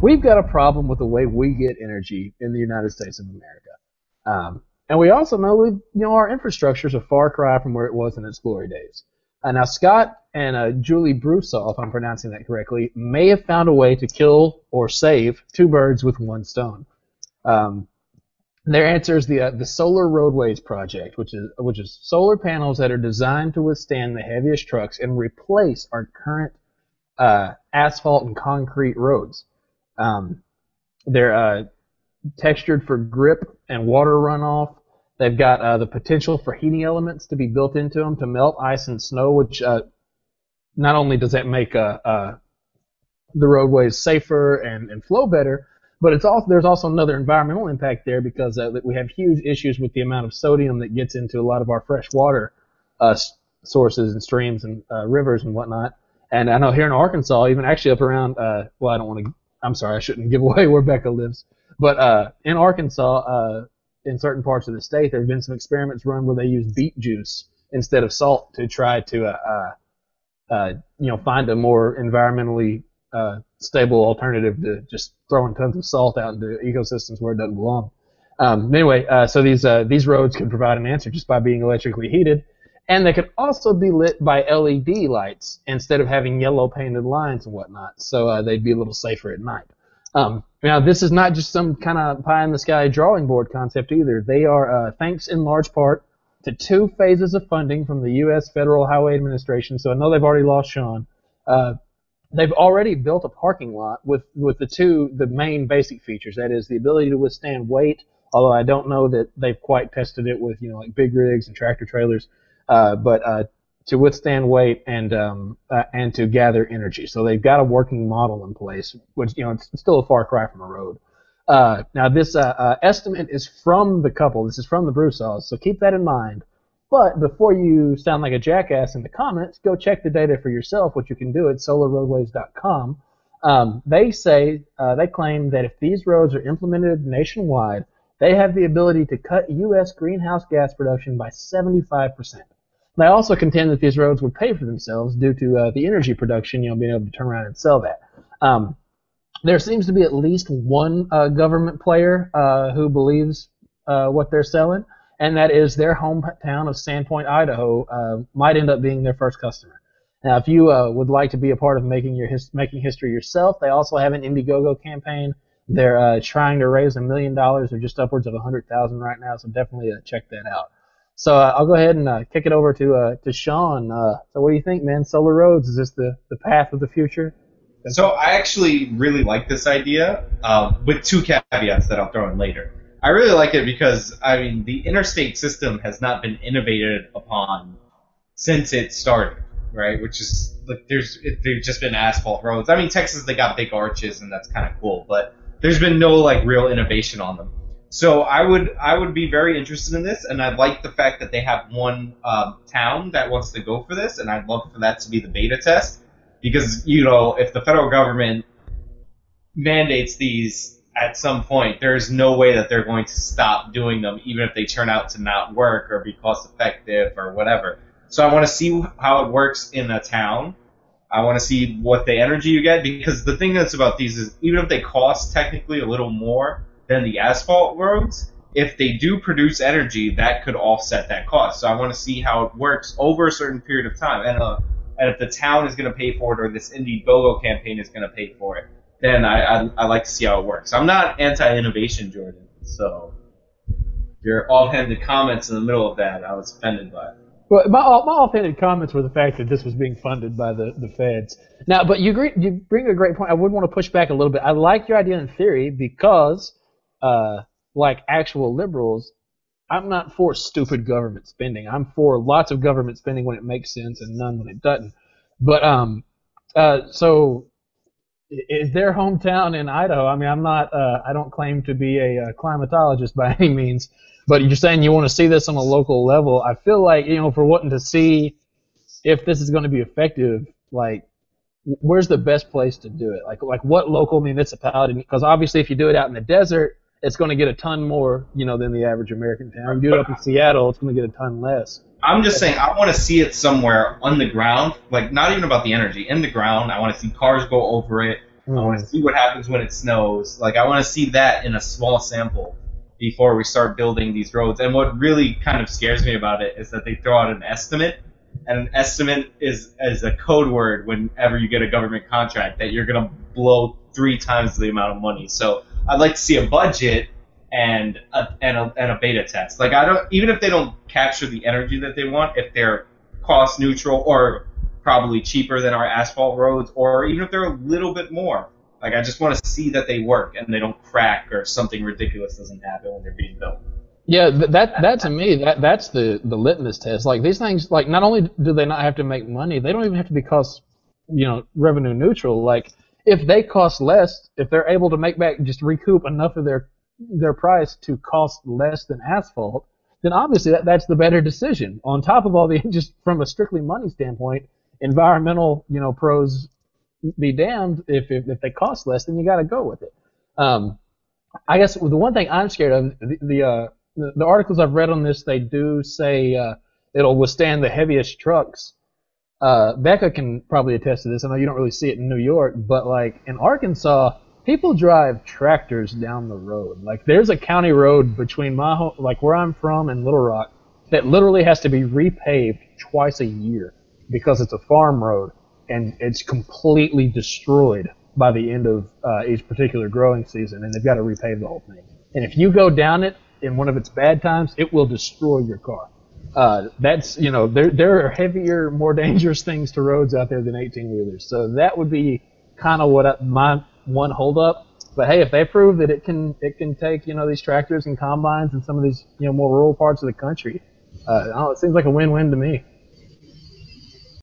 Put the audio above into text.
we've got a problem with the way we get energy in the United States of America. And we also know our infrastructure is a far cry from where it was in its glory days. Now, Scott and Julie Broussard, if I'm pronouncing that correctly, may have found a way to kill or save two birds with one stone. Their answer is the Solar Roadways project, which is solar panels that are designed to withstand the heaviest trucks and replace our current asphalt and concrete roads. They're textured for grip and water runoff. They've got the potential for heating elements to be built into them to melt ice and snow, which not only does that make the roadways safer and flow better, but there's also another environmental impact there because we have huge issues with the amount of sodium that gets into a lot of our fresh water sources and streams and rivers and whatnot. And I know here in Arkansas, even actually up around, I'm sorry, I shouldn't give away where Becca lives, but in Arkansas, in certain parts of the state, there have been some experiments run where they use beet juice instead of salt to try to find a more environmentally stable alternative to just throwing tons of salt out into ecosystems where it doesn't belong. Anyway, so these roads could provide an answer just by being electrically heated, and they could also be lit by LED lights instead of having yellow painted lines and whatnot, so they'd be a little safer at night. Now, this is not just some kind of pie-in-the-sky drawing board concept either. They are, thanks in large part to 2 phases of funding from the U.S. Federal Highway Administration, so I know they've already lost Sean. They've already built a parking lot with the main basic features. That is the ability to withstand weight, although I don't know that they've quite tested it with, like big rigs and tractor trailers, but to withstand weight and to gather energy. So they've got a working model in place, which, it's still a far cry from a road. Now this estimate is from the couple. This is from the Broussards, so keep that in mind. But before you sound like a jackass in the comments, go check the data for yourself, which you can do at solarroadways.com. They claim that if these roads are implemented nationwide, they have the ability to cut U.S. greenhouse gas production by 75%. They also contend that these roads would pay for themselves due to the energy production, being able to turn around and sell that. There seems to be at least one government player who believes what they're selling, and that is their hometown of Sandpoint, Idaho, might end up being their first customer. Now, if you would like to be a part of making history yourself, they also have an Indiegogo campaign. They're trying to raise $1 million. They're just upwards of 100,000 right now, so definitely check that out. So I'll go ahead and kick it over to Sean. So what do you think, man? Solar roads, is this the path of the future? So I actually really like this idea, with 2 caveats that I'll throw in later. I really like it because, the interstate system has not been innovated upon since it started, right? Which is, they've just been asphalt roads. Texas, they got big arches, and that's kind of cool, but there's been no, real innovation on them. So I would be very interested in this, and I like the fact that they have one town that wants to go for this, and I'd love for that to be the beta test, because, if the federal government mandates these at some point, there's no way that they're going to stop doing them, even if they turn out to not work or be cost effective or whatever. So I want to see how it works in a town. I want to see what the energy you get, because the thing that's about these is, even if they cost technically a little more than the asphalt roads, if they do produce energy, that could offset that cost. So I want to see how it works over a certain period of time. And if the town is going to pay for it, or this Indiegogo campaign is going to pay for it, then I like to see how it works. I'm not anti-innovation, Jordan, so your offhanded comments in the middle of that, I was offended by it. Well, my offhanded comments were the fact that this was being funded by the feds. Now, but you bring a great point. I would want to push back a little bit. I like your idea in theory because, like actual liberals, I'm not for stupid government spending. I'm for lots of government spending when it makes sense and none when it doesn't. But so is their hometown in Idaho? I'm not. I don't claim to be a climatologist by any means. But you're saying you want to see this on a local level. I feel like, for wanting to see if this is going to be effective, where's the best place to do it? Like what local municipality? Because obviously if you do it out in the desert, it's going to get a ton more, than the average American town. You do it up in Seattle, it's going to get a ton less. I'm just saying, I want to see it somewhere on the ground, not even about the energy, in the ground. I want to see cars go over it. I want to see what happens when it snows. Like, I want to see that in a small sample before we start building these roads. And what really kind of scares me about it is that they throw out an estimate, and an estimate is a code word whenever you get a government contract that you're going to blow 3 times the amount of money. So I'd like to see a budget and a beta test. Like, I don't, even if they don't capture the energy that they want, if they're cost neutral or probably cheaper than our asphalt roads, or even if they're a little bit more, like, I just want to see that they work and they don't crack or something ridiculous doesn't happen when they're being built. Yeah, that to me, that's the litmus test. Like, these things, like, not only do they not have to make money, they don't even have to be cost, revenue neutral. Like, if they cost less, if they're able to make back, just recoup enough of their price to cost less than asphalt, then obviously that's the better decision. On top of all the, just from a strictly money standpoint, environmental, pros be damned. If they cost less, then you got to go with it. I guess the one thing I'm scared of, the articles I've read on this, they do say it'll withstand the heaviest trucks. Becca can probably attest to this. I know you don't really see it in New York, but like in Arkansas, people drive tractors down the road. Like, there's a county road between my home, like where I'm from, and Little Rock, that literally has to be repaved twice a year because it's a farm road and it's completely destroyed by the end of each particular growing season, and they've got to repave the whole thing. And if you go down it in one of its bad times, it will destroy your car. That's, there are heavier, more dangerous things to roads out there than 18-wheelers. So that would be kind of what my one holdup. But hey, if they prove that it can take, these tractors and combines and some of these, more rural parts of the country, I don't know, it seems like a win-win to me.